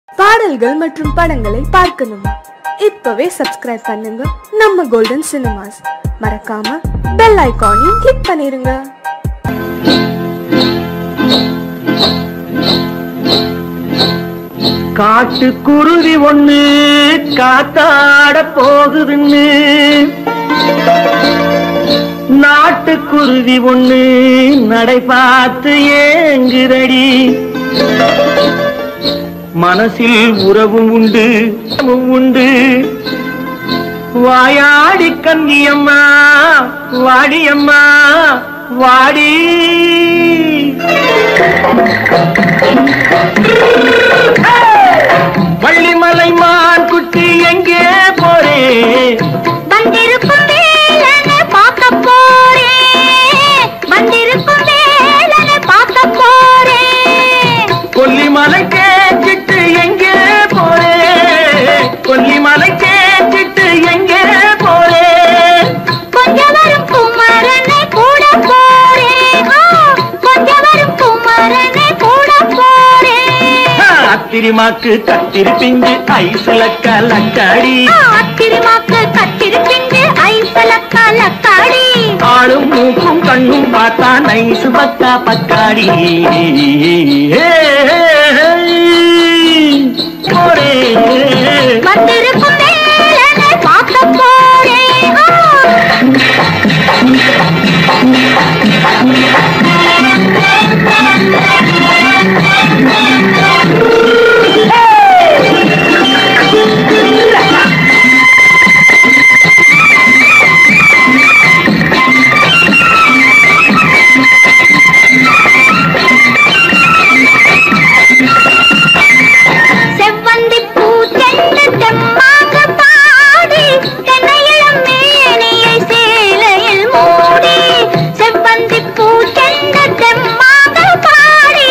பாடல்கள் மற்றும் படங்களை பார்க்கணுமா? இப்பவே சப்ஸ்கிரைப் பண்ணுங்க நம்ம கோல்டன் சினிமாஸ். மறக்காம பெல் ஐகானையும் கிளிக் பண்ணிருங்க. காட்டு குருவி ஒண்ணு காத்தாட போகுதுன்னு, நாட்டுக்குருவி ஒண்ணு நடை பார்த்து ஏங்குதடி. மனசில் உறவும் உண்டு உண்டு, வாயாடி கன்னியம்மா வாடியம்மா வாடி. வள்ளிமலை மான் குட்டி எங்கே போரே? வந்திருக்கும் வேலனை பார்க்க போறேன், வந்திருக்கும் வேலனை பார்க்க போறேன். கொல்லிமலை கேச்சிட்டு எங்கே போரே? கொல்லிமலை கேச்சிட்டு எங்கே போரே? கொஞ்சம் வரும் குமரனை கூட போறேன், கொஞ்சம் வரும் குமரனை கூட போறேன். அத்திரிமாக்கு கத்திருப்பிஞ்சு ஐசல கலக்காடி, அத்திரிமாக்கு கத்திருப்பிஞ்சு ஐசல கலக்காடி. ஆளும் மூக்கும் கண்ணும் பார்த்தா நைசு பக்கா பக்காடி. போரே வந்திருக்கும் வேலனை பார்க்க போறேன். செவ்வந்தி பூ செண்டு தெம்மாக பாடி, தென்னையிளம் மேனியை சேலையில் மூடி. செவ்வந்தி பூ செண்டு தெம்மாக பாடி,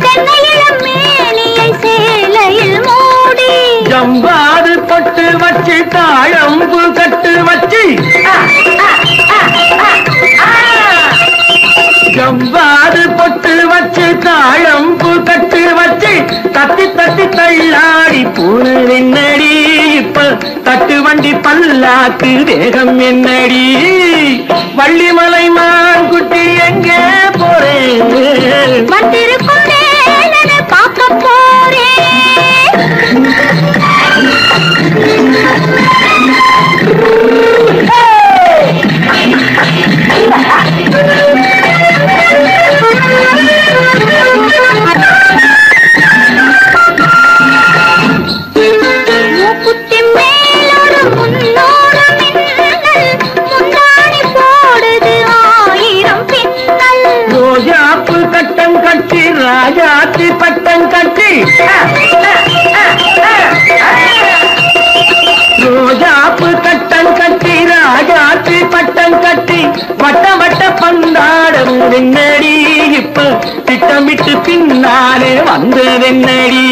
தென்னையிளம் மேனியை சேலையில் மூடி. ஜம்பாது பொட்டு வச்சு தாழம்பு கட்டு வச்சு, ஜம்பாது பொட்டு வச்சு தாழம்பு கட்டு வச்சு, தட்டி தட்டி தள்ளாடி பூனு என்னடி. இப்ப தட்டு வண்டி பல்லாக்கு வேகம் என்னடி. வள்ளிமலை மான் குட்டி எங்கே போறேன்? வந்திருக்கும் வேலனை பார்க்க போறேன். மூக்குத்தி மேலொரு முன்னோரு மின்னல், முந்தாணி போடுது ஆயிரம் பின்னல். ரோஜாப்பு கட்டம் கட்டி ராஜாத்தி பட்டம் கட்டி, ரோஜாப்பு கட்டம் கட்டி ராஜாத்தி பட்டம் கட்டி, வட்ட வட்ட பந்தாடம் வெண்ணடி. இப்ப திட்டமிட்டு பின்னாலே வந்ததென்னடி.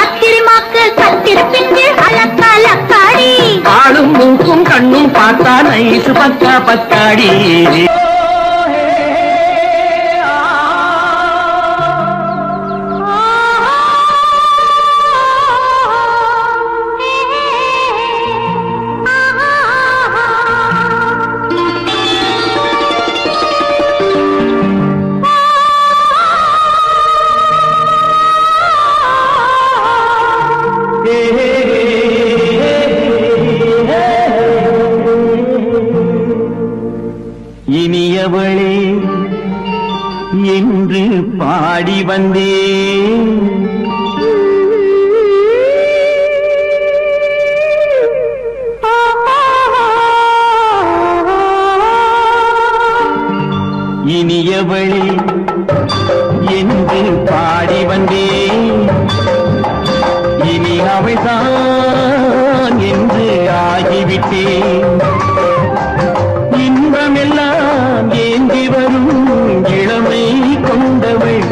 அத்திரிமாக்கு கத்திருப்பிஞ்சு அலக்காடி. ஆளும் மூக்கும் கண்ணும் பார்த்தா நைசு பக்கா பத்தாடி. இனியவளே என்று பாடி வந்தேன், இனியவளே என்று பாடி வந்தேன். இனி அவள்தான் என்று ஆகிவிட்டேன். இன்பமெல்லாம் ஏந்தி வரும் இளமை கொண்டவள்,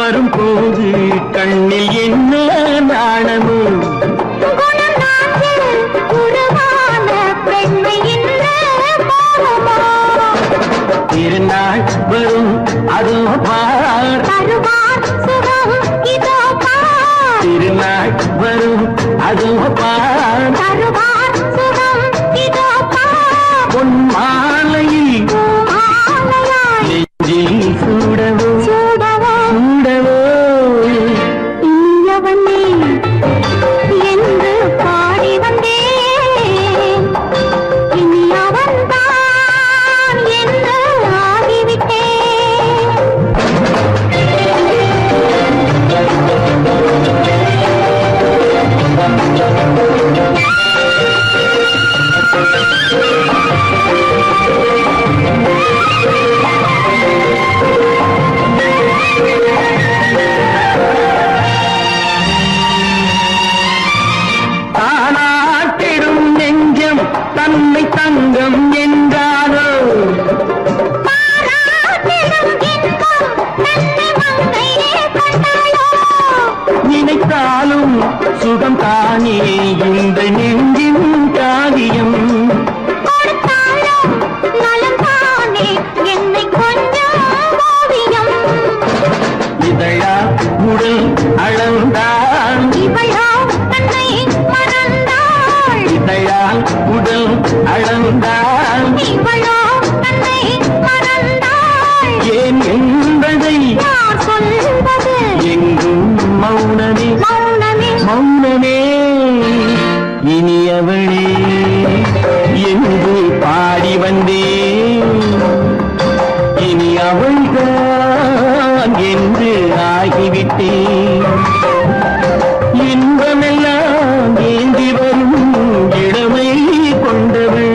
வரும்போது கண்ணில் என்ன நாணமோ திருநாள் வரும் அதோ பார் திருநாள் வரும் அதோ பார் பொன் மாலையில் நெஞ்சில் சூடவோ சூடவோ இனியவனே என்று பாடி வந்தேன் இனி அவன்தான் என்று ஆகிவிட்டேன் தானாட்டிடும் நெஞ்சம் தன்னை தங்கம் என்றாரோ நினைத்தாலும் சுகம் தானே இந்த நெஞ்சின் காரியம் இதழா உடல் அளந்தால் இதழால் உடல் அளந்தால் ஏன் என்பதை எங்கும் மௌனமே மௌனமே இனியவளே என்று பாடி வந்தேன் இனி அவள்தான் என்று ஆகிவிட்டேன் இன்பமெல்லாம் ஏந்தி வரும் இளமை கொண்டவள்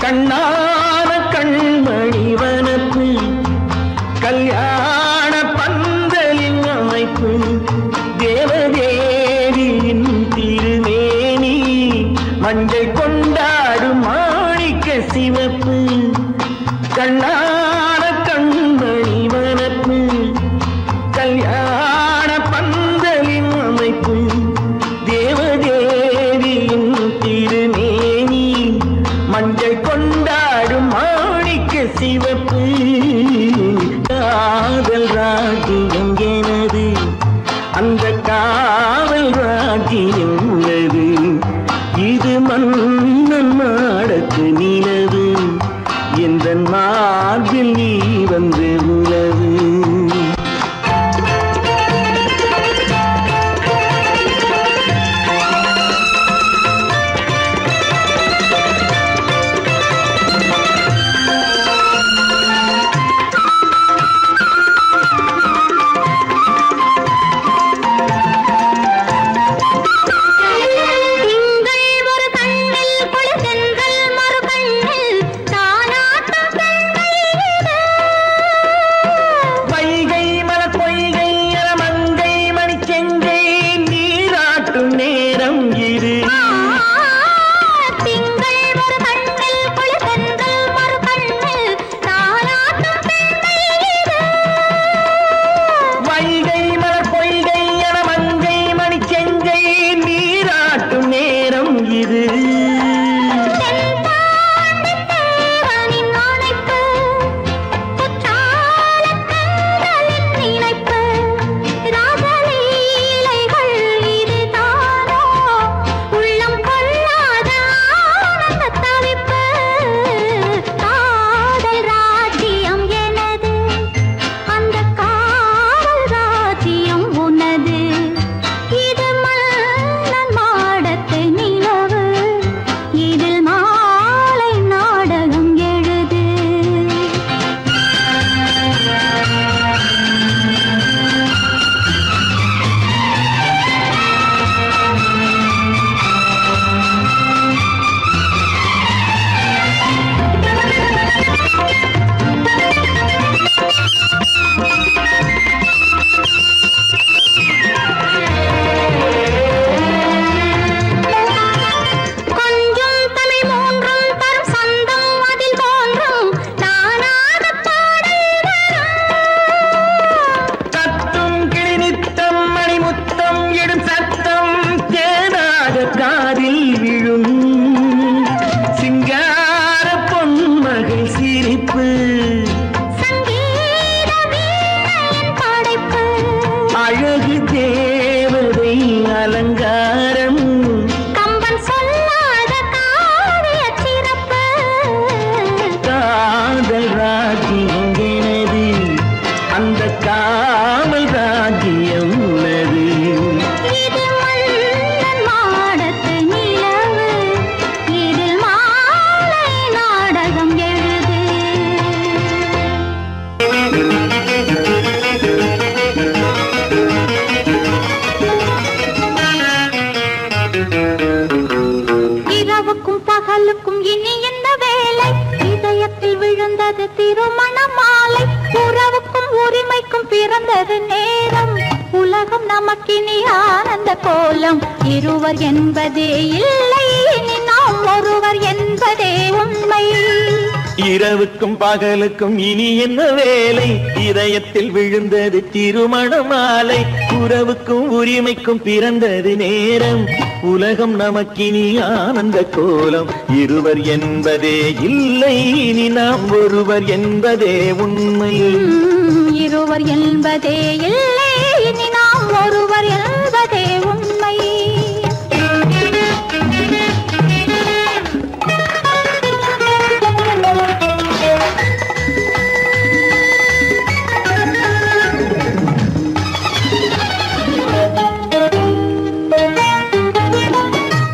கண்ணான கண்மணி வனப்பு கல்யாண பந்தலின் அமைப்பு தேவதேவியின் திருமேனி மஞ்சள் கொண்டாடும் மாணிக்க சிவப்பு கண்ணான கண்மணி வனப்பு கல்யாண பந்தலின் அமைப்பு தேவதேவியின் திருமேனி மஞ்சள் கொண்டாடும் மாணிக்க சிவப்பு காதல் ராஜ்யம் எனது அந்த காவல் ராஜ்யம் உள்ளது இது மன்னன் மாடத்து நிலவு எந்த மார்பில் நீ வந்து உலவு நமக்கினி ஆனந்த கோலம். இருவர் என்பதே இல்லை, இனி நாம் ஒருவர் என்பதே உண்மை. இரவுக்கும் பகலுக்கும் இனி என்ன வேலை? இதயத்தில் விழுந்தது திருமண மாலை. உறவுக்கும் உரிமைக்கும் பிறந்தது நேரம். உலகம் நமக்கினி ஆனந்த கோலம். இருவர் என்பதே இல்லை, இனி நாம் ஒருவர் என்பதே உண்மை. இருவர் என்பதே இல்லை, இனி நாம் ஒருவர் என்பதே உண்மை.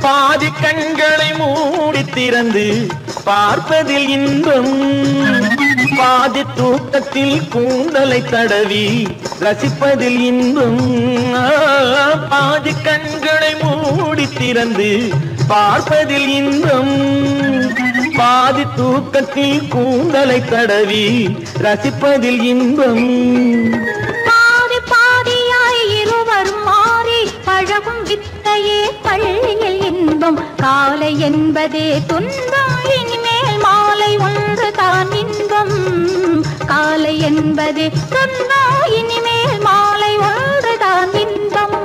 பாதி கண்களை மூடி திறந்து பார்ப்பதில் இன்பம். பாதி தூக்கத்தில் கூந்தலை தடவி ரசிப்பதில் இன்பம். பாதி கண்களை மூடி திறந்து பார்ப்பதில் இன்பம். பாதி தூக்கத்தில் கூந்தலை தடவி ரசிப்பதில் இன்பம். பாதி பாதியாய் இருவர் மாறி பழகும் வித்தையே பள்ளியில் இன்பம். காலை என்பதே துன்பம், இனிமேல் மாலை ஒன்று தான் இன்பம். காலை என்பதே துன்பம், இனிமேல் மாலை ஒன்று தான் இன்பம்.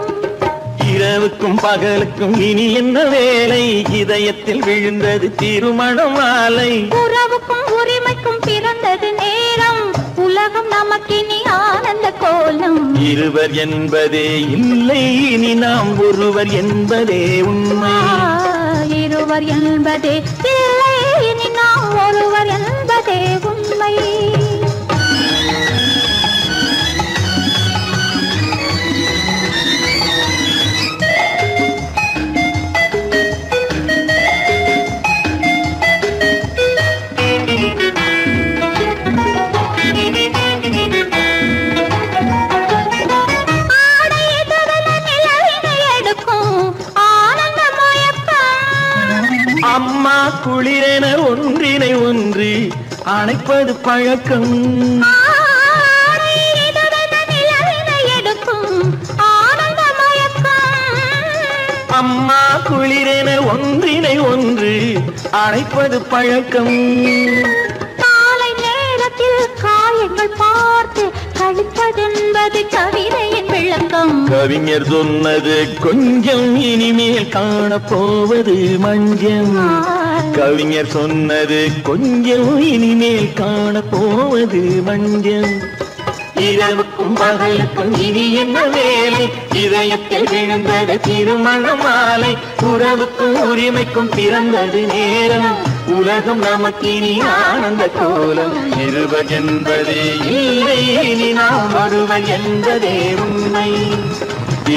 இரவுக்கும் பகலுக்கும் இனி என்ன வேலை? இதயத்தில் விழுந்தது திருமண மாலை. உறவுக்கும் உரிமைக்கும் பிறந்தது நேரம். உலகம் நமக்கினி ஆனந்த கோலம். இருவர் என்பதே இல்லை, இனி நாம் ஒருவர் என்பதே உண்மை. இருவர் என்பதே இல்லை, இனி நாம் ஒருவர் என்பதே உண்மை. அம்மா குளிரென ஒன்றினை ஒன்று அணைப்பது பழக்கம். அம்மா குளிரென ஒன்றினை ஒன்று அணைப்பது பழக்கம். காலை நேரத்தில் காயங்கள் பார்த்து கழிப்பதென்பது கவிதையின் விளக்கம். கவிஞர் சொன்னது கொஞ்சம், இனிமேல் காணப்போவது மஞ்சம். கவிஞர் சொன்னது கொஞ்சம், இனிமேல் காணப்போவது மஞ்சம். இரவுக்கும் பகலுக்கும் இனி என்ன வேலை? இதயத்தில் விழுந்தது திருமண மாலை. உறவுக்கும் உரிமைக்கும் பிறந்தது நேரம். உலகம் நமக்கினி ஆனந்த கோலம். இருவர் என்பதே இல்லை, இனி நாம் ஒருவர் என்பதே உண்மை.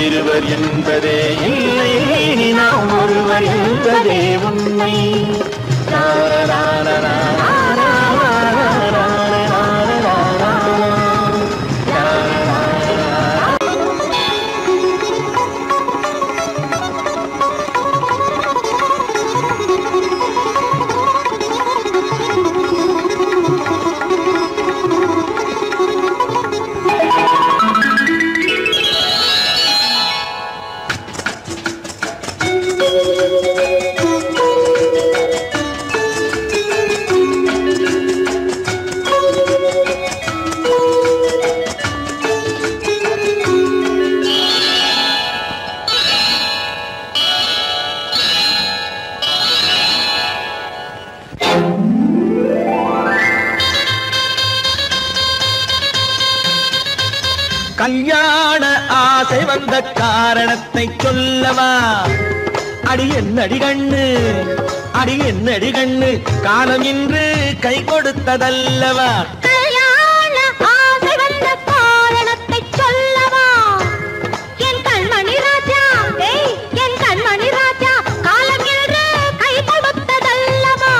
இருவர் என்பதே இல்லை, இனி நாம் ஒருவர் என்பதே உண்மை. கல்யாண ஆசை வந்த காரணத்தை சொல்லவா? அடி என்னடி கண்ணு, அடி என்னடி கண்ணு, காலம் இன்று கை கொடுத்ததல்லவா? கல்யாண ஆசை வந்த காரணத்தை சொல்லவா? என் கண்மணி ராஜா, என் கண்மணி ராஜா, காலம் இன்று கை கொடுத்ததல்லவா?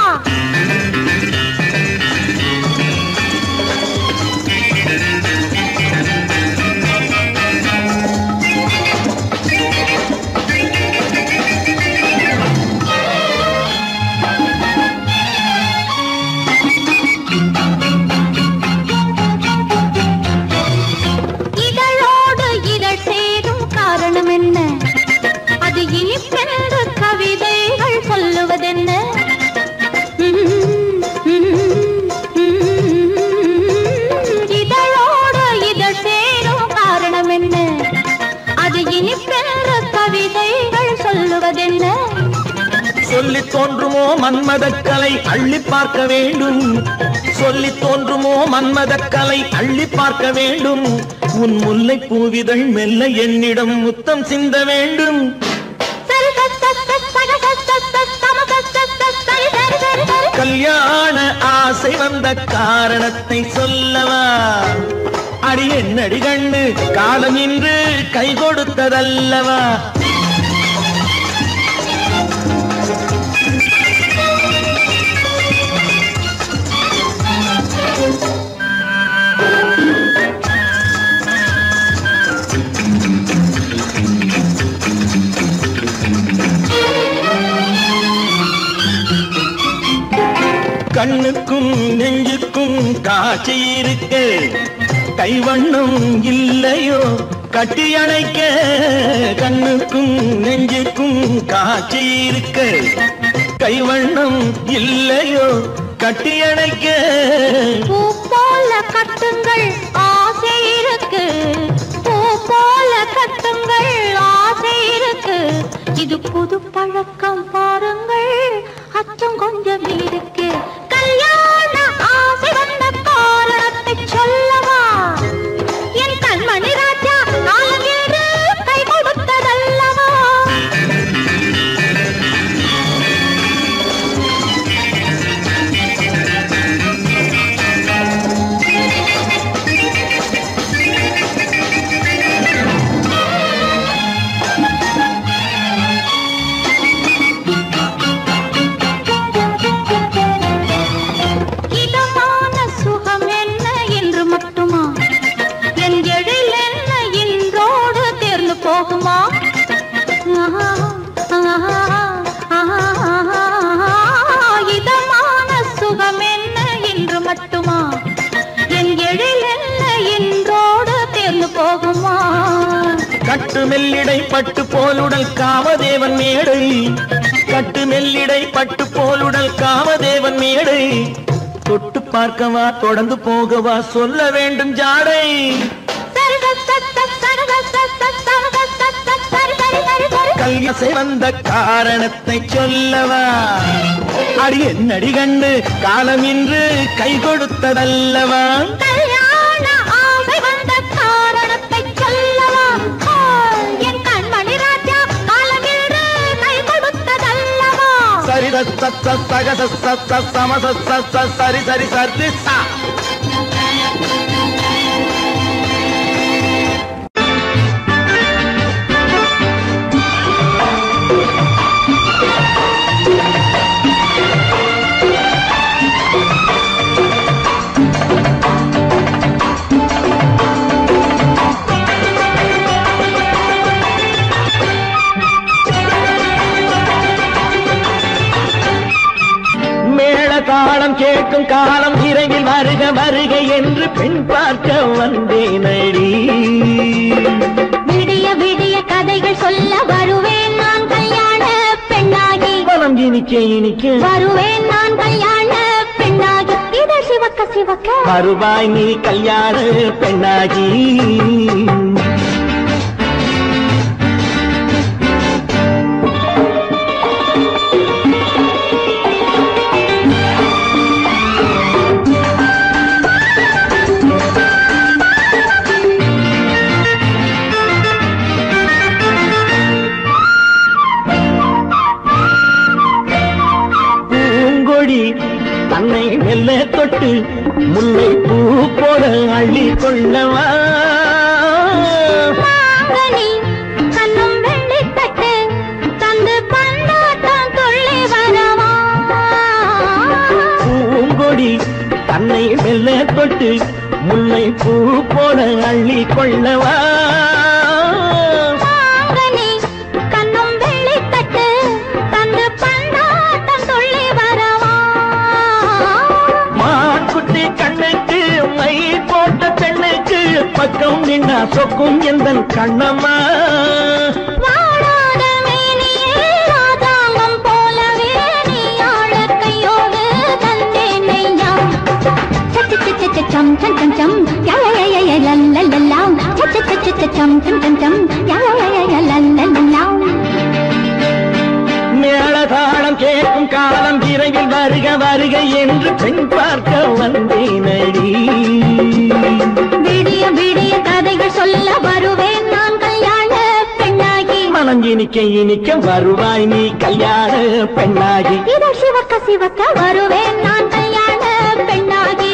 தோன்றுமோ மன்மதக்கலை அள்ளி பார்க்க வேண்டும் சொல்லி தோன்றுமோ மன்மதக்கலை அள்ளி பார்க்க வேண்டும் உன் முல்லை பூவிதழ் மெல்ல என்னிடம் முத்தம் சிந்த வேண்டும் கல்யாண ஆசை வந்த காரணத்தை சொல்லவா அடி என்னடி கண்டு காலம் இன்று கை கொடுத்ததல்லவா கண்ணுக்கும் நெஞ்சுக்கும் காட்சி இருக்கு கைவண்ணம் இல்லையோ கட்டி அணைக்க கண்ணுக்கும் நெஞ்சுக்கும் காட்சி இருக்கு கைவண்ணம் இல்லையோ கட்டி அணைக்க பூ போல கட்டுங்கள் ஆசை இருக்கு பூ போல கட்டுங்கள் ஆசை இருக்கு இது புது பழக்கம் பாருங்கள் அச்சம் கொஞ்சம் இருக்கு கல்யாண ஆசை வந்த காரணத்தை சொல்லவா என் கண்மணி ராஜா காலம் ஏறு கை கொடுத்ததல்லவா இதமான சுகம் என்ன என்று மட்டுமா என் எழில் என்ன என்றோடு தேர்ந்து போகுமா கட்டு மெல்லிடை பட்டு போலுடல் காமதேவன் மேடை கட்டு மெல்லிடை பட்டு போலுடல் காமதேவன் மேடை தொட்டு பார்க்கவா தொடர்ந்து போகவா சொல்ல வேண்டும் ஜாடை கல்யாணம் வந்த காரணத்தை சொல்லவா அடி என்னடி கண்டு காலம் இன்று கை கொடுத்ததல்லவா கல்யாண ஆசை வந்த காரணத்தை சொல்லவா என் கண்மணி ராஜா காலம் இன்று கை கொடுத்ததல்லவா சரி சக சம சரி சரி சரி சா தாளம் கேட்கும் காலம் விரைவில் வருக வருக என்று பெண் பார்க்க வந்தேனடி விடிய விடிய கதைகள் சொல்ல வருவேன் நான் கல்யாண பெண்ணாகி மனம் இனிக்க வருவேன் நான் கல்யாண பெண்ணாகி இதை சிவக்க சிவக்க வருவாய் நீ கல்யாண பெண்ணாகி தன்னை மெல்ல தொட்டு முல்லை பூ போல அள்ளி கொள்ளவா கண்ணும் வெள்ளி தட்டு தந்து பண்டாட்டம் துள்ளி வரவா பூங்கொடி தன்னை மெல்ல தொட்டு முல்லை பூ போல அள்ளி கொள்ளவா பக்கம் நின்னா சொக்கும் எந்தன் கண்ணம்மா வாடாத மேனியே ராதாங்கம் போலவே நீ ஆழ கையோடு தந்தேன் நெய்யா சம் சம் சம் சம் யா யா யா யா லல்லல்லா சம் சம் சம் யா யா யா யா லல்லல்லா மேளதாளம் கேட்கும் காலம் வருகை என்று பெண் பார்க்க வந்தேனடி. விடிய விடிய கதைகள் சொல்ல வருவேன் நான் கல்யாண பெண்ணாகி. மனம் இனிக்க இனிக்க வருவாய் நீ கல்யாண பெண்ணாகி. இதை சிவக்க சிவக்க வருவேன் நான் கல்யாண பெண்ணாகி.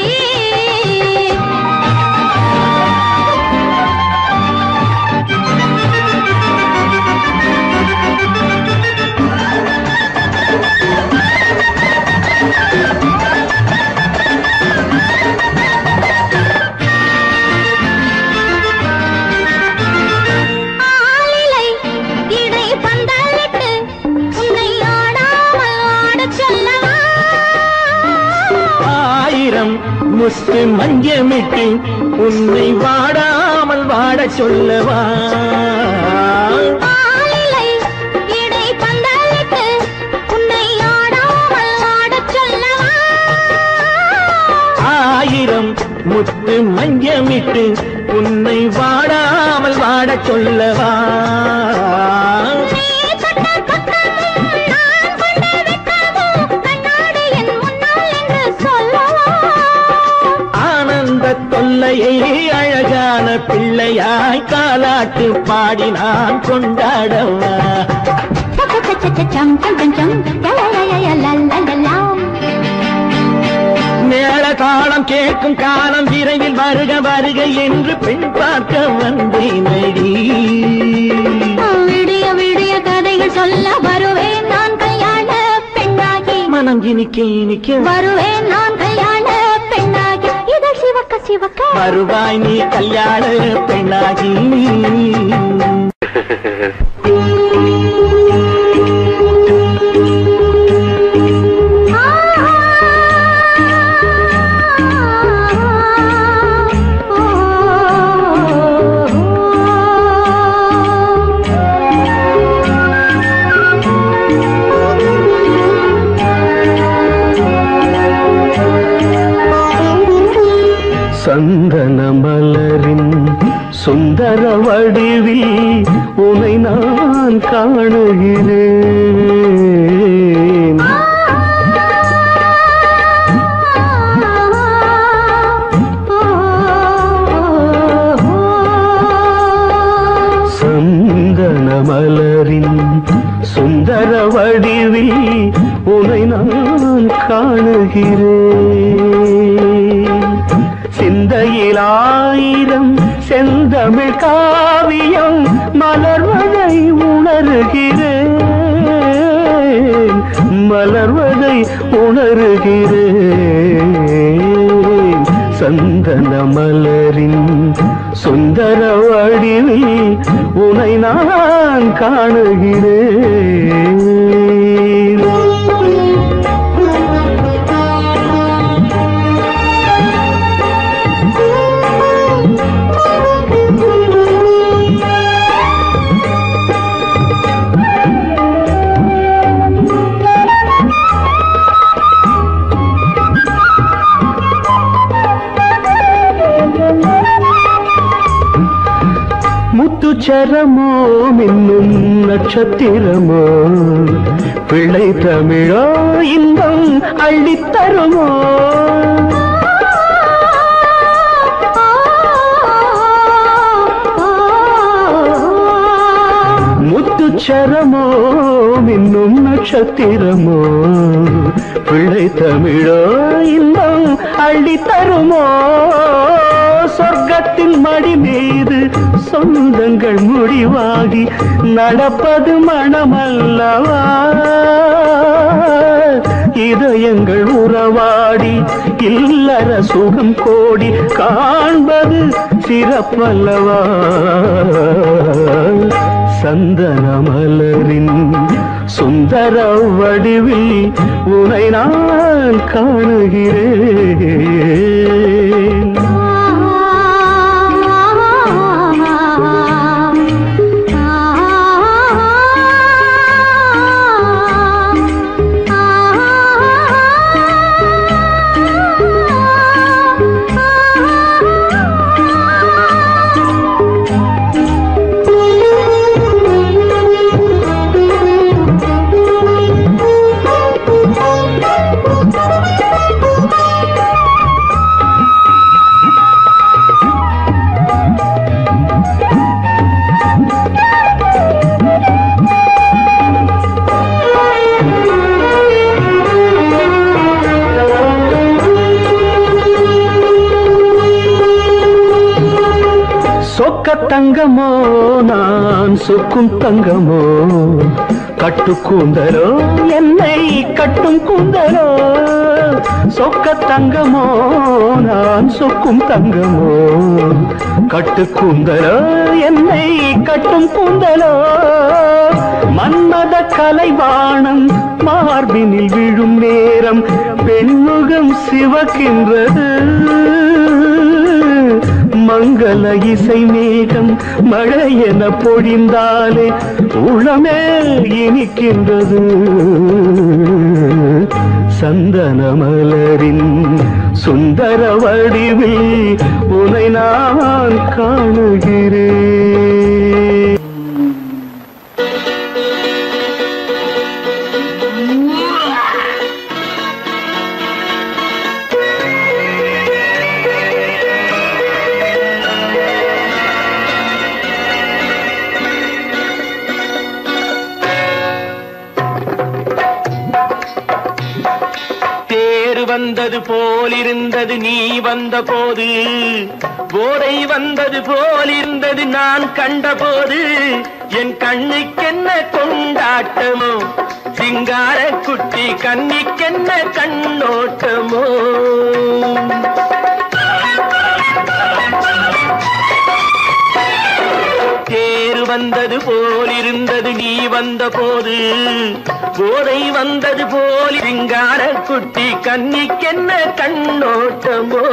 முத்து மஞ்சமிட்டு உன்னை வாடாமல் வாட சொல்லவா. ஆயிரம் முத்து மஞ்சமிட்டு உன்னை வாடாமல் வாட சொல்லவா. தொல்லையை அழகான பிள்ளையாய் காலாட்டு பாடி நான் கொண்டாடவா. மேள தாளம் கேட்கும் காலம் விரைவில் வருக வருக என்று பெண் பார்க்க வந்தேனடி. விடிய விடிய கதைகள் சொல்ல வருவேன் நான் கல்யாண பெண்ணாகி. மனம் இனிக்க இனிக்க வருவேன் நான் கல்யாண பெண்ணாகி. இதை சிவக்க சிவக்க வருவாய் நீ கல்யாண பெண்ணாகி. சந்தன மலரின் சுந்தர வடிவில் உனை நான் காணுகிறேன். சந்தன மலரின் சுந்தர வடிவில் உனை நான் காணுகிறேன். சிந்தையில் ஆயிரம் செந்தமிழ் காவியம் மலர்வதை உணர்கிறேன். மலர்வதை உணர்கிறேன். சந்தன மலரின் சுந்தர வடிவில் உனை நான் காணுகிறேன். முத்துச்சரமோ மின்னும் நட்சத்திரமோ பிள்ளை தமிழோ இன்பம் அள்ளித்தருமோ. முத்துச்சரமோ மின்னும் நட்சத்திரமோ பிள்ளை தமிழோ இன்பம் அள்ளித்தருமோ. சொர்க்கத்தின் மடி மீது சொந்தங்கள் முடிவாகி நடப்பது மனமல்லவா. இதயங்கள் உறவாடி இல்லற சுகம் கோடி காண்பது சிறப்பல்லவா. சந்தன மலரின் சுந்தர வடிவில் உனை நான் காணுகிறேன். தங்கமோ நான் சொக்கும் தங்கமோ கட்டு கூந்தலோ என்னை கட்டும் கூந்தலோ சொக்க தங்கமோ நான் சொக்கும் தங்கமோ கட்டு கூந்தலோ என்னை கட்டும் கூந்தலோ மன்மத கலைவாணம் மார்பினில் விழும் நேரம் பெண்முகம் சிவக்கின்றது மங்கள இசை மேகம் மழை என பொழிந்தாலே உளமே இனிக்கின்றது சந்தன மலரின் சுந்தர வடிவில் உனை நான் காணுகிறேன். வந்தது போலிருந்தது நீ வந்த போது போதை வந்தது போலிருந்தது நான் கண்டபோது என் கண்ணுக்கென்ன கொண்டாட்டமோ சிங்கார குட்டி கண்ணிக்கென்ன கண்ணோட்டமோ தேர் வந்தது போலிருந்தது நீ வந்த போது போதை வந்தது போல் சிங்கார குட்டி கண்ணிக்கென்ன கண்ணோட்டமோ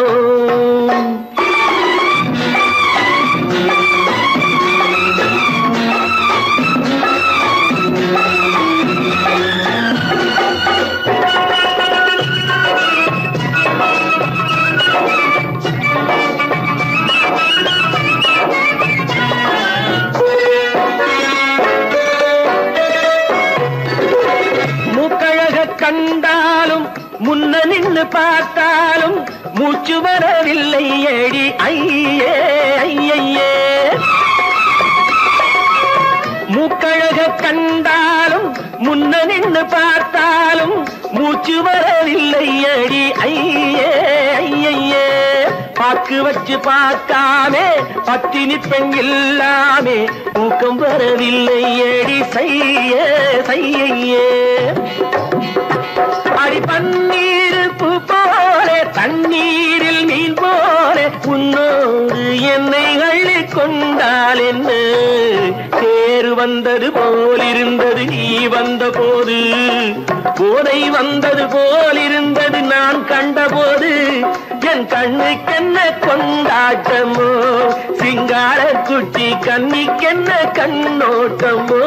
கண்டாலும் முன்ன நின்று பார்த்தாலும் மூச்சு வரவில்லை ஏடி ஐயே ஐயே மூக்கழக கண்டாலும் முன்ன நின்று பார்த்தாலும் மூச்சு வரவில்லை ஏடி ஐயே ஐயே பாக்கு வச்சு பார்க்காமே பத்தினி பெண் இல்லாமே ஊக்கம் வரவில்லை ஏடி செய்ய செய்யே அடி பன்னீர் பூ போலே தண்ணீரில் மீன் போலே உன்னோடு என்னை அள்ளி கொண்டால் என்ன தேர் வந்தது போலிருந்தது நீ வந்த போது போதை வந்தது போலிருந்தது நான் கண்டபோது என் கண்ணுக்கென்ன கொண்டாட்டமோ சிங்கார குட்டி கண்ணிக்கென்ன கண்ணோட்டமோ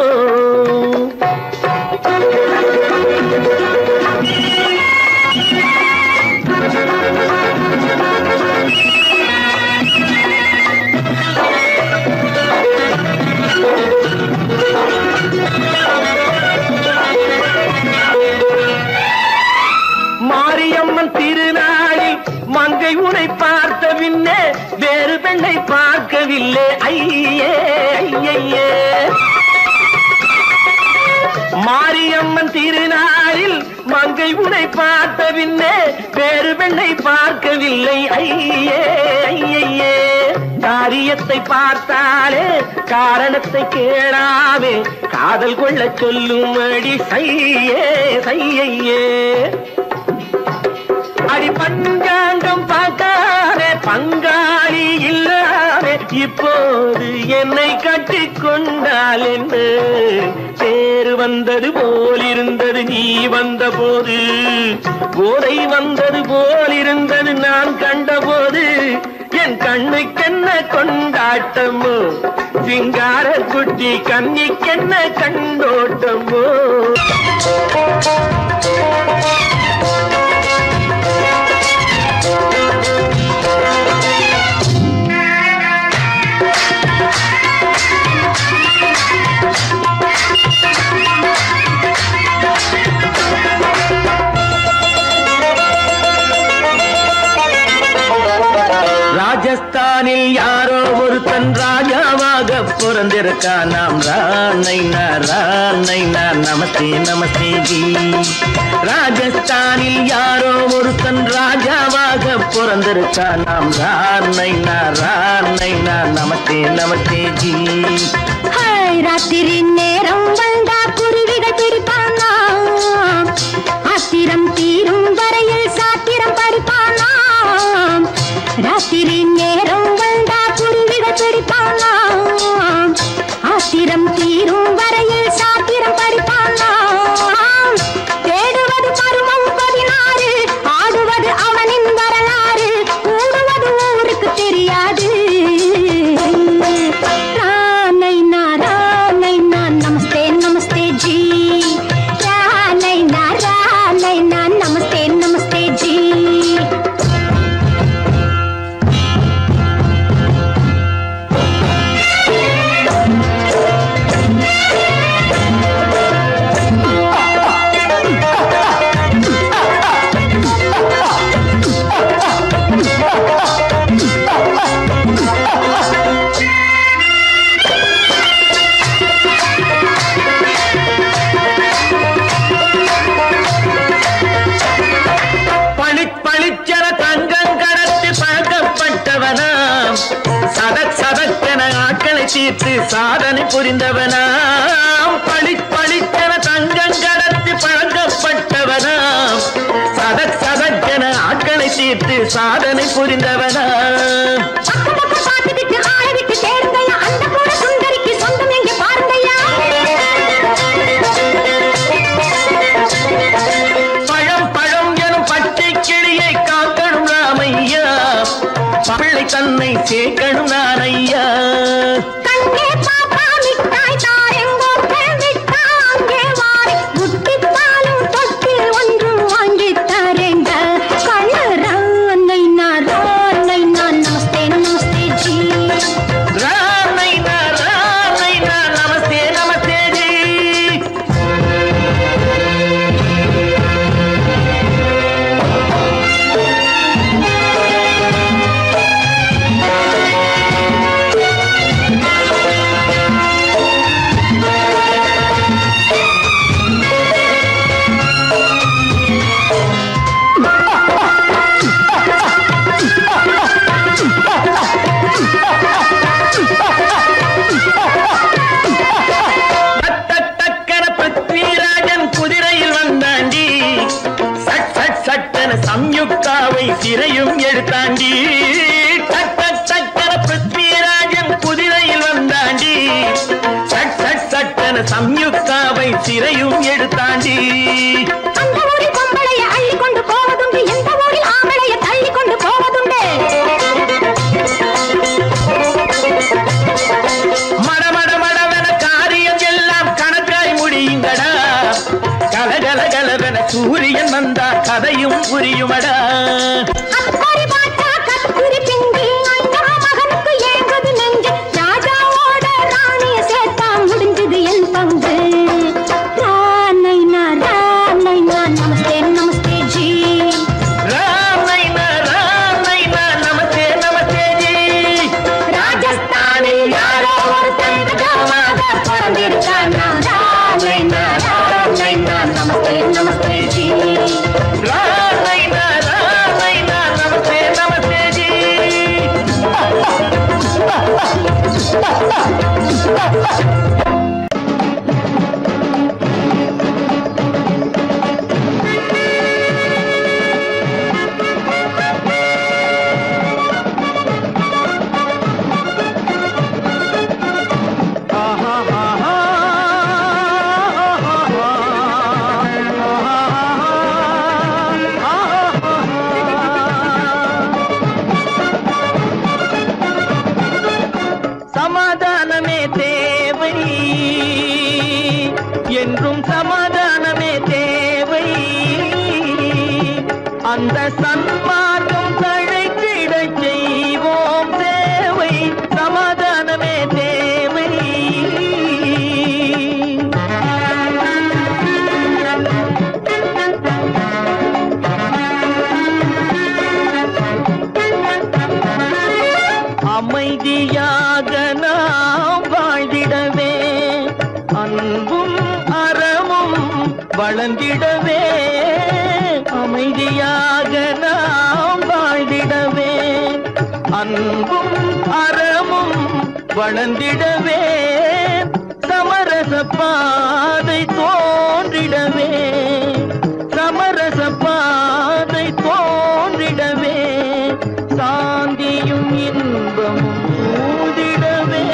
மாரியம்மன் திருநாளில் மங்கை உனை பார்த்த பின்னே வேறு பெண்ணை பார்க்கவில்லை ஐயே ஐயே மாரியம்மன் திருநாளில் மங்கை உனை பார்த்த பின்னே வேறு பெண்ணை பார்க்கவில்லை ஐயே ஐயே காரியத்தை பார்த்தாலே காரணத்தை கேளாமே காதல் கொள்ள சொல்லும்படி செய்யே செய்யே அடி பஞ்சாங்கம் பார்க்காதே பங்காளி இல்லாமே இப்போது என்னை கட்டிக் கொண்டால் என்ன தேர் வந்தது போலிருந்தது நீ வந்த போது போதை வந்தது போலிருந்தது நான் கண்டபோது என் கண்ணுக்கென்ன கொண்டாட்டமோ சிங்கார குட்டி கண்ணிக்கென்ன கண்ணோட்டமோ ராஜஸ்தானில் யாரோ ஒருத்தன் ராஜாவாக பிறந்திருக்கா நாம் ராணைனா நமஸ்தே நமஸ்தே ஜி ராஜஸ்தானில் யாரோ ஒருத்தன் ராஜாவாக பிறந்திருக்கா நாம் ரானைனா ரானைனா நமஸ்தே நமஸ்தே ஜி. ராத்திரி நேரம் வந்தா குருவிகள் பிடிப்பானா, ஆத்திரம் தீரும் வரையில் சாத்திரம் படிப்பானா. ராத்திரி நேரம் வந்தா குருவிகள் பிடிப்பானா, ஆத்திரம் தீரும் வரையில் சாத்திரம் படிப்பானா. தேடுவது பருவம் 16, ஆடுவது அவனின் வரலாறு, கூடுவது ஊருக்கு தெரியாது. நமஸ்தே நமஸ்தே ஜி, நமஸ்தே நமஸ்தே ஜி. சதக் சதக்கென ஆட்களை தீர்த்து சாதனை புரிந்தவனாம். பளிச்சென தங்கம் கடத்தி பழக்கப்பட்டவனாம். சதக் சதக்கென ஆட்களை தீர்த்து சாதனை புரிந்தவனாம். பழம் பழம் எனும் பச்சை கிளியை காக்கணும் ராமையா, பிள்ளை தன்னை சேர்க்கணும் நான் ஐயா. சம்யுக்தாவை சிறையும் எடுத்தாண்டி. சக்கர பிருத்விராஜன் குதிரையில் வந்தாண்டி. சட்டன சம்யுக்தாவை சிறையும் எடுத்தாண்டி. மடமடமடவென காரியம் எல்லாம் கணக்காய் முடியுங்கடா. கலகலகலவென சூரியன் வந்தா கதையும் புரியுமடா. நமஸ்தே நமஸ்தே ஜி, நமஸ்தே நமஸ்தே ஜி. ராஜஸ்தானில் யாரோ ஒருத்தன் பிறந்திருக்கானா. நமஸ்தே நமஸ்தே ஜி, நமஸ்தே நமஸ்தே ஜி. சமாதானமே தேவை என்றும் சமாதானமே தேவை. அந்த சன்மார்க்கம் தழைத்திடச் செய்வோம் தேவை. சமாதானமே தேவை. அமைதியாக நாம் வாழ்ந்திடவே, அன்பும் அறமும் வளர்ந்திடவே. அமைதியாக நாம் வாழ்ந்திட அன்பும் அறமும் வளர்ந்திடவே சமரச பாதை தோன்றிடவே சமரச பாதை தோன்றிடவே சாந்தியும் இன்பமும் சூழ்ந்திடவே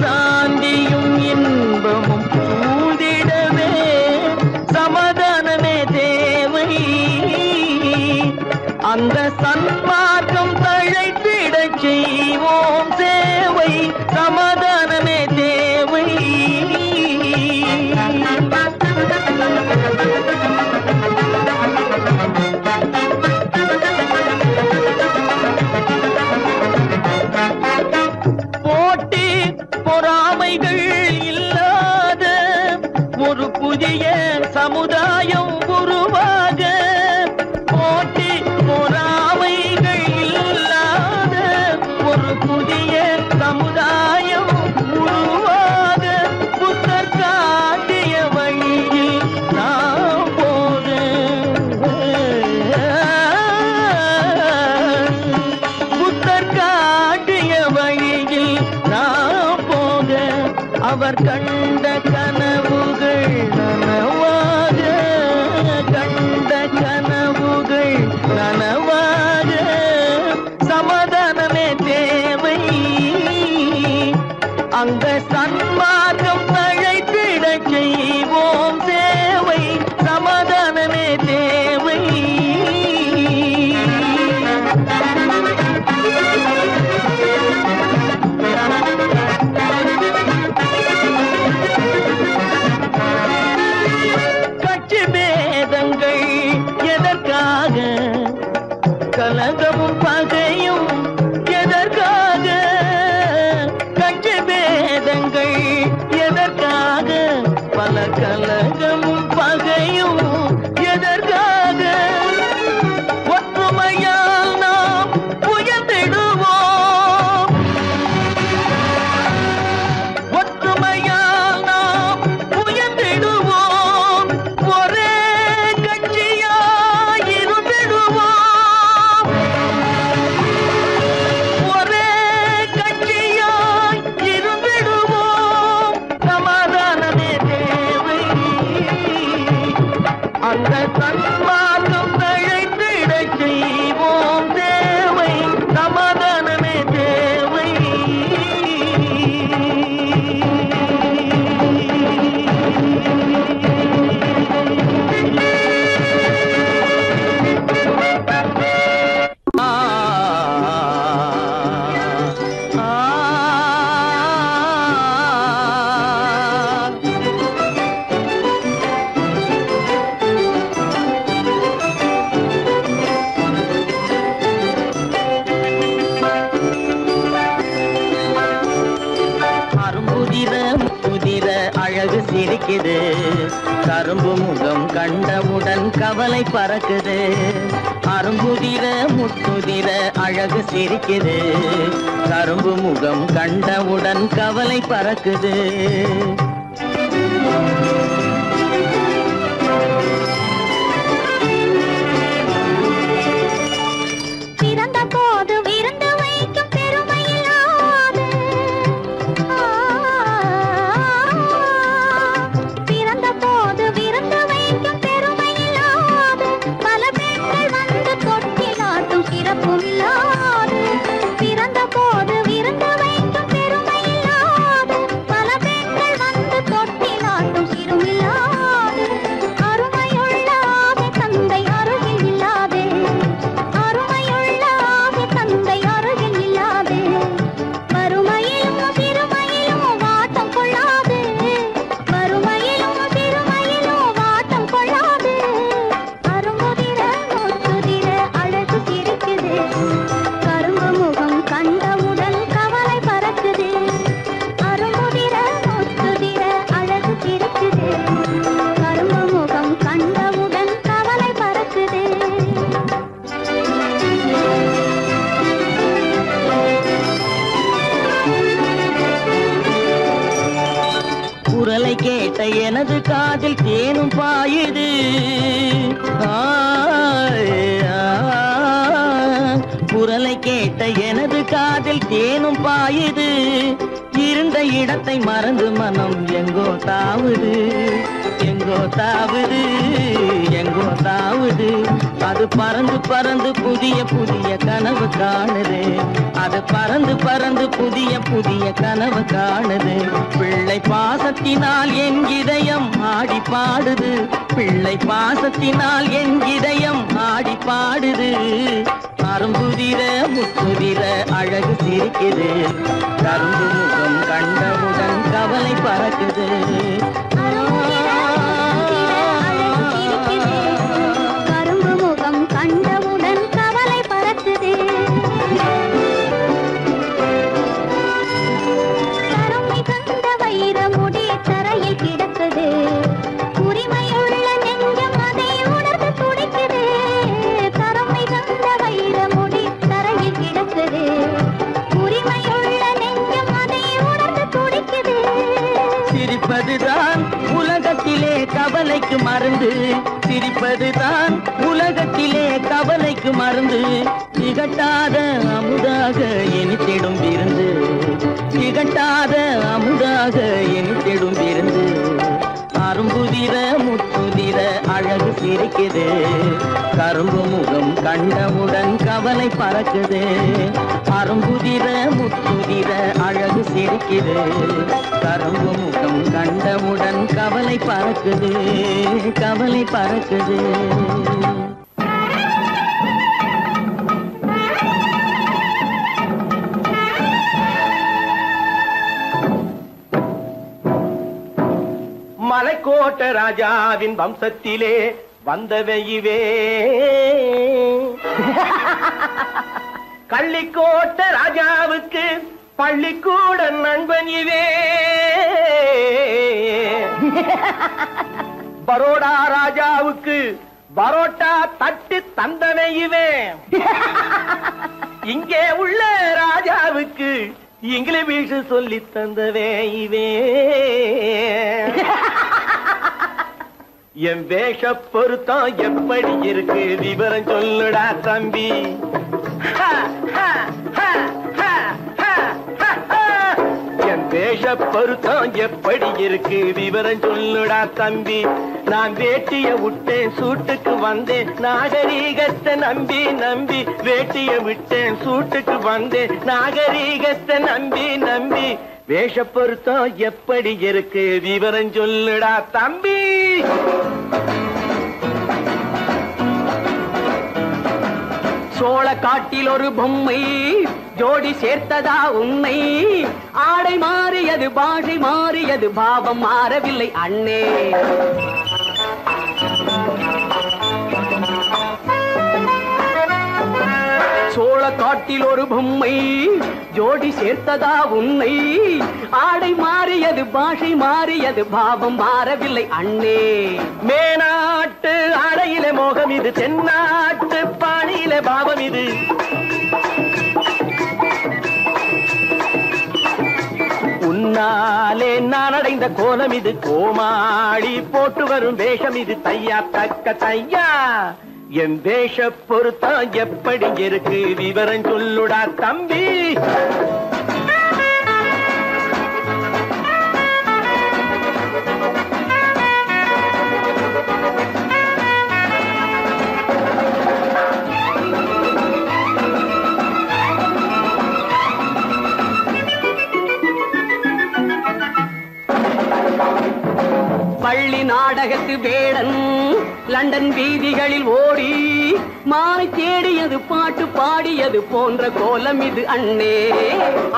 சாந்தியும் இன்பமும் சூழ்ந்திடவே சமாதானமே தேவை அந்த சன்மார்க்கம் தழைத்திடச் செய்வோம் சேவை சமாதானமே தேவை போட்டி பொறாமைகள் இல்லாத ஒரு புதிய சமுதாயம் உருவாக போட்டி பொறாமைகள் இல்லாத ஒரு புதிய சமுதாயம் உருவாக புத்தர் காட்டிய வழியில் நாம் போக புத்தர் காட்டிய வழியில் நாம் போக அவர் கண்ட கனவுகள் நனவாக கண்ட கனவுகள் நனவாக சமாதானமே தேவை அங்க சன்மார்க்கம் தழைத்திடச் செய்வோம் சேவை சமாதானமே தேவை கட்சி பேதங்கள் எதற்காக கலகமும் பகையும் எதற்காக கட்சி பேதங்கள் எதற்காக பல கலகமும் பகையும் எதற்காக ஒற்றுமையால் நாம் உயர்ந்திடுவோம் ஒற்றுமையால் நாம் உயர்ந்திடுவோம் ஒரே கட்சியாய் இருந்திடுவோம் ஒரே கட்சியாய் இருந்திடுவோம் சமாதானமே தேவை அந்த சன்மார்க்கம் தழைத்திடச் செய்வோம் தேவை சமாதானமே தேவை அரும்புதிர முதிர அழகு சிரிக்குது கரும்பு முகம் கண்டவுடன் கவலை பறக்குது அரும்புதிர முத்துதிர அழகு சிரிக்குது கரும்பு முகம் கண்டவுடன் கவலை பறக்குது பிறந்த போது விருந்து வைக்கும் பெருமையில்லாது பிறந்த போது விருந்து வைக்கும் பெருமையில்லாது பல பெண்கள் வந்து தொட்டிலாட்டும் சிறப்பும் இல்லாது பிறந்த போது விருந்து வைக்கும் பெருமையில்லாது பல பெண்கள் வந்து தொட்டிலாட்டும் சிறுமில்லாது அருமையுள்ள ஆவி தந்தை அருகில் இல்லாதே அருமையுள்ள ஆவி தந்தை அருகில் இல்லாதே வறுமையிலும் சிறுமையிலும் வாட்டம் கொள்ளாது வறுமையிலும் சிறுமையிலும் வாட்டம் கொள்ளாது அருமுதிர முத்துதிர அழகு சிரிக்குது கரும்பு முகம் கண்டவுடன் கவலை பறக்குது அருமுதிர முத்துதிர அழகு சிரிக்குது கரும்பு முகம் கண்டவுடன் கவலை பறக்குது குரலை கேட்ட எனது காதில் தேனும் பாயுது குரலை கேட்ட எனது காதில் தேனும் பாயுது இருந்த இடத்தை மறந்து மனம் எங்கோ தாவுது எங்கோ தாவுது எங்கோ தாவுது அது பறந்து பறந்து புதிய புதிய கனவு காணுது அது பறந்து பறந்து புதிய புதிய கனவு காணுது பிள்ளை பாசத்தினால் என் இதயம் ஆடி பாடுது பிள்ளை பாசத்தினால் என் இதயம் ஆடி பாடுது அரும்புதிர முத்துதிர அழகு சிரிக்குது கரும்பு முகம் கண்டவுடன் கவலை பறக்குது கரும்பு முகம் கண்டவுடன் கவலை பறக்குது கருமை கண்ட வைரமுடி தரையில் கிடக்குது உரிமையுள்ள நெஞ்சம் அதை உணர்ந்து துடிக்குது கருமை கண்ட வைரமுடி தரையில் கிடக்குது உரிமையுள்ள நெஞ்சம் அதை உணர்ந்து துடிக்குது சிரிப்பதுதான் உலகத்திலே கவலைக்கு மருந்து சிரிப்பதுதான் உலகத்திலே கவலைக்கு மருந்து திகட்டாத அமுதாக இனித்திடும் விருந்து திகட்டாத அமுதாக இனித்திடும் விருந்து அரும்புதிர முத்துதிர அழகு சிரிக்குது கரும்பு முகம் கண்டவுடன் கவலை பறக்குது அரும்புதிர முத்துதிர அழகு சிரிக்குது கரும்பு முகம் கண்டவுடன் கவலை பறக்குது கவலை பறக்குது மலைக்கோட்ட ராஜாவின் வம்சத்திலே வந்தவையுவே கள்ளிக்கோட்ட ராஜாவுக்கு பள்ளிக்கூட நண்பன் இவே பரோடா ராஜாவுக்கு பரோட்டா தட்டு தந்தனையுவே இங்கே உள்ள ராஜாவுக்கு இங்கிலீஷ் சொல்லி தந்தவே இவே என் வேஷ பொருத்தம் எப்படி இருக்கு விவரம் சொல்லுடா தம்பி என் வேஷ பொருத்தம் எப்படி இருக்கு விவரம் சொல்லுடா தம்பி நான் வேட்டிய விட்டேன் சூட்டுக்கு வந்தேன் நாகரீகத்தை நம்பி நம்பி வேட்டிய விட்டேன் சூட்டுக்கு வந்தேன் நாகரீகத்தை நம்பி நம்பி வேஷ பொருத்தம் எப்படி இருக்கு விவரம் சொல்லுடா தம்பி சோழ காட்டில் ஒரு பொம்மை ஜோடி சேர்த்ததா உண்மை ஆடை மாறியது பாஷை மாறியது பாவம் மாறவில்லை அண்ணே சோழ காட்டில் ஒரு பொம்மை ஜோடி சேர்த்ததா உண்மை ஆடை மாறியது பாஷை மாறியது பாவம் மாறவில்லை அண்ணே மேனாட்டு ஆடையில மோகம் இது தென்னாட்டு பாணியில பாவம் இது உன்னாலே நான் அடைந்த கோலம் இது கோமாளி போட்டு வரும் வேஷம் இது தையா தக்க தையா என் வேஷ பொருத்தம் எப்படி இருக்கு விவரம் சொல்லுடா தம்பி பள்ளி நாடகத்து வேடன் லண்டன் வீதிகளில் ஓடி மாலை தேடியது பாட்டு பாடியது போன்ற கோலம் இது அண்ணே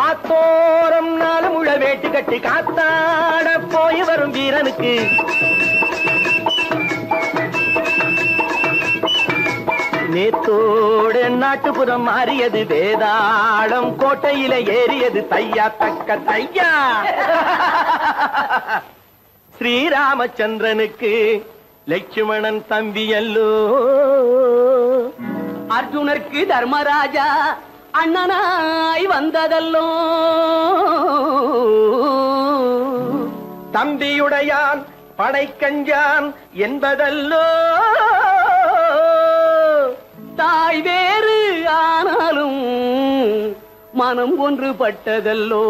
ஆத்தோரம் நாலு முழ வேட்டு கட்டி காத்தாட போய் வரும் வீரனுக்கு நேத்தோடு நாட்டுப்புறம் மாறியது வேதாளம் கோட்டையில ஏறியது தையா தக்க தையா ஸ்ரீராமச்சந்திரனுக்கு லட்சுமணன் தம்பி அல்லோ அர்ஜுனருக்கு தர்மராஜா அண்ணனாய் வந்ததல்லோ தம்பியுடையான் படைக்கஞ்சான் என்பதல்லோ தாய் வேறு ஆனாலும் மனம் ஒன்றுபட்டதல்லோ.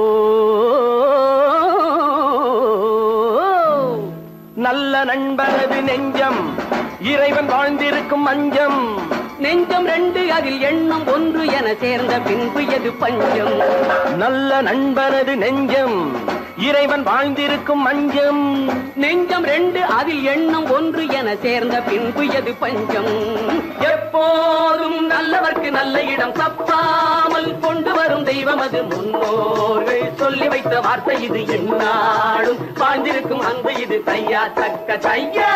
நல்ல நண்பரது நெஞ்சம் இறைவன் வாழ்ந்திருக்கும் மஞ்சம். நெஞ்சம் ரெண்டு அதில் எண்ணம் ஒன்று என சேர்ந்த பின்பு எது பஞ்சம். நல்ல நண்பரது நெஞ்சம் இறைவன் வாழ்ந்திருக்கும் மஞ்சம். நெஞ்சம் ரெண்டு அதில் எண்ணம் ஒன்று என சேர்ந்த பின்பு எது பஞ்சம். எப்போதும் நல்லவர்க்கு நல்ல இடம் தப்பாமல் கொண்டு வரும் தெய்வம் அது முன்னோர்கள் சொல்லி வைத்த வார்த்தை இது. என்னாலும் வாழ்ந்திருக்கும் அன்பு இது. தையா தக்க தையா.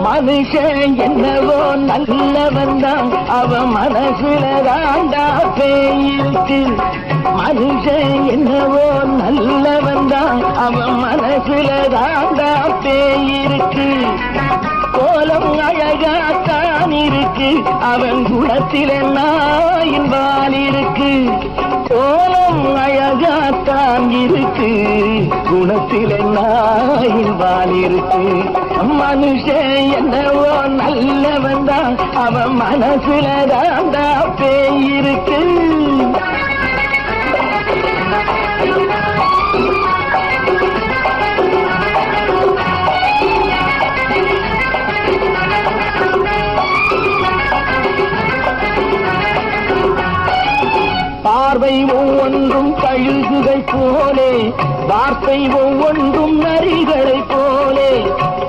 மனுஷன் என்னவோ நல்லவன் தான், அவன் மனசுல தாண்டா பேயிருக்கு. மனுஷன் என்னவோ நல்லவன் தான், அவன் மனசுல தாண்டா பேயிருக்கு. கோலம் அழகாத்தான் இருக்கு, அவன் குணத்தில நாயின் வால் இருக்கு. கோலம் அழகாத்தான் இருக்கு, குணத்தில நாயின் வால் இருக்கு. மனுஷன் என்னவோ நல்லவன் தான், அவன் மனசுல தாண்டா பேயிருக்கு. பார்வை ஒவ்வொன்றும் கழுகுகள் போலே, வார்த்தை ஒவ்வொன்றும் நரிகளை போலே.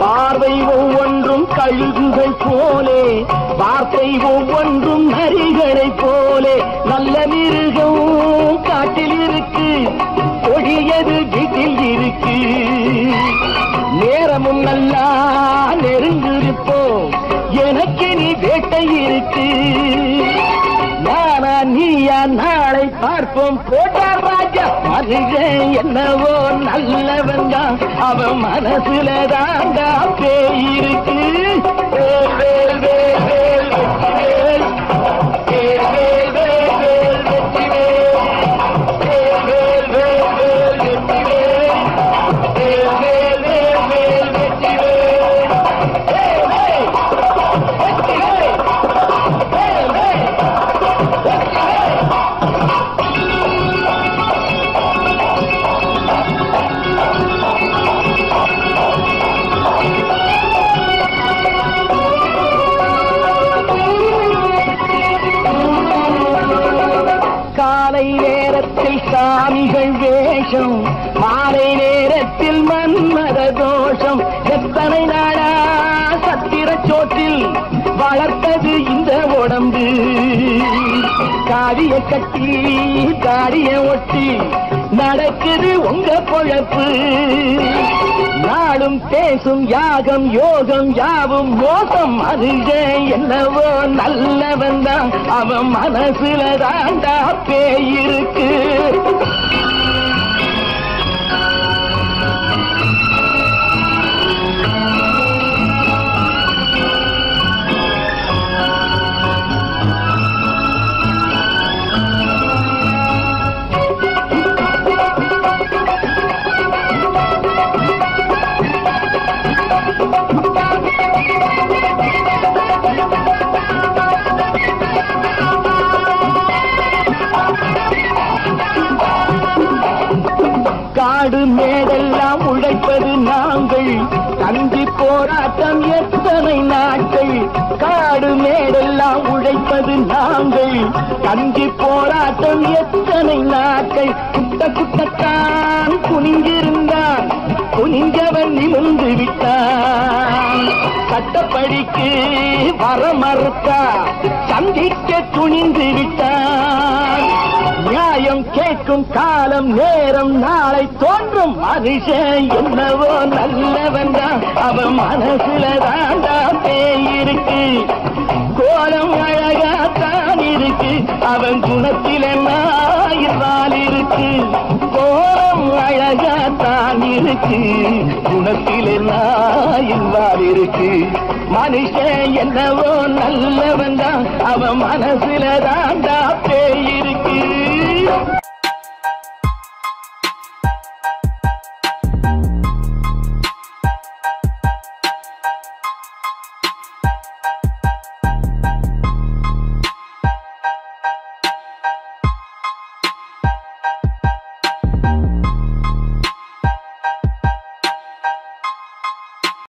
பார்வை ஒவ்வொன்றும் கழுகுகள் போலே, வார்த்தை ஒவ்வொன்றும் நரிகளை போலே. நல்ல மிருகம் காட்டில் இருக்கு, கொடியது வீட்டில் இருக்கு. நேரமும் நல்லா நெருங்கிருப்போம், எனக்கு நீ வேட்டை இருக்கு. நானா நீயா நாளை பார்ப்போம் போட்டார் ராஜா. மனுஷன் என்னவோ நல்லவன் தான், அவன் மனசுல தாண்டா பேயிருக்கு. வேல் வேல் வேல் வேல் வெற்றி வேல், வேல் வேல் வேல் வேல் வெற்றி வேல், வேல் வேல் வேல் வேல் வெற்றி வேல், வேல் வேல் வேல் வேல் வெற்றி வேல், வேல் வேல் வெற்றி வேல், வேல் வேல். காலை நேரத்தில் சாமிகள் வேஷம், மாலை நேரத்தில் மன்மத தோஷம். எத்தனை நாடா சத்திர சோற்றில் வளர்த்தது இந்த உடம்பு. காவிய கட்டி தாடிய ஒட்டி நடக்குது உங்க பொழப்பு. நாளும் பேசும் யாகம் யோகம் யாவும் மோசம். மனுஷன் என்னவோ நல்லவன் தான், அவன் மனசுல தாண்டா பேயிருக்கு. காடு மேடெல்லாம் உழைப்பது நாங்கள், தந்தி போராட்டம் எத்தனை நாட்கள். காடு மேடெல்லாம் உழைப்பது நாங்கள் கஞ்சி போராட்டம் எத்தனை நாட்கள் குட்ட குட்டத்தான் குனிஞ்சிருந்தான் குனிஞ்சவன் நிமிர்ந்து விட்டான் சட்டப்படிக்கு வர மறுத்தா சந்திக்க துணிந்து விட்டான் நியாயம் கேட்கும் காலம் நேரம் நாளை தோன்றும் மனுஷன் என்னவோ நல்லவன் தான் அவன் மனசுல தாண்டா பேய் இருக்கு கோலம் அழகாத்தான் இருக்கு அவன் குணத்தில நாயிரால் இருக்கு கோலம் அழகாத்தான் இருக்கு குணத்தில நாயிரால் இருக்கு மனுஷன் என்னவோ நல்லவன் தான் அவன் மனசுல தாண்டா பேய் இருக்கு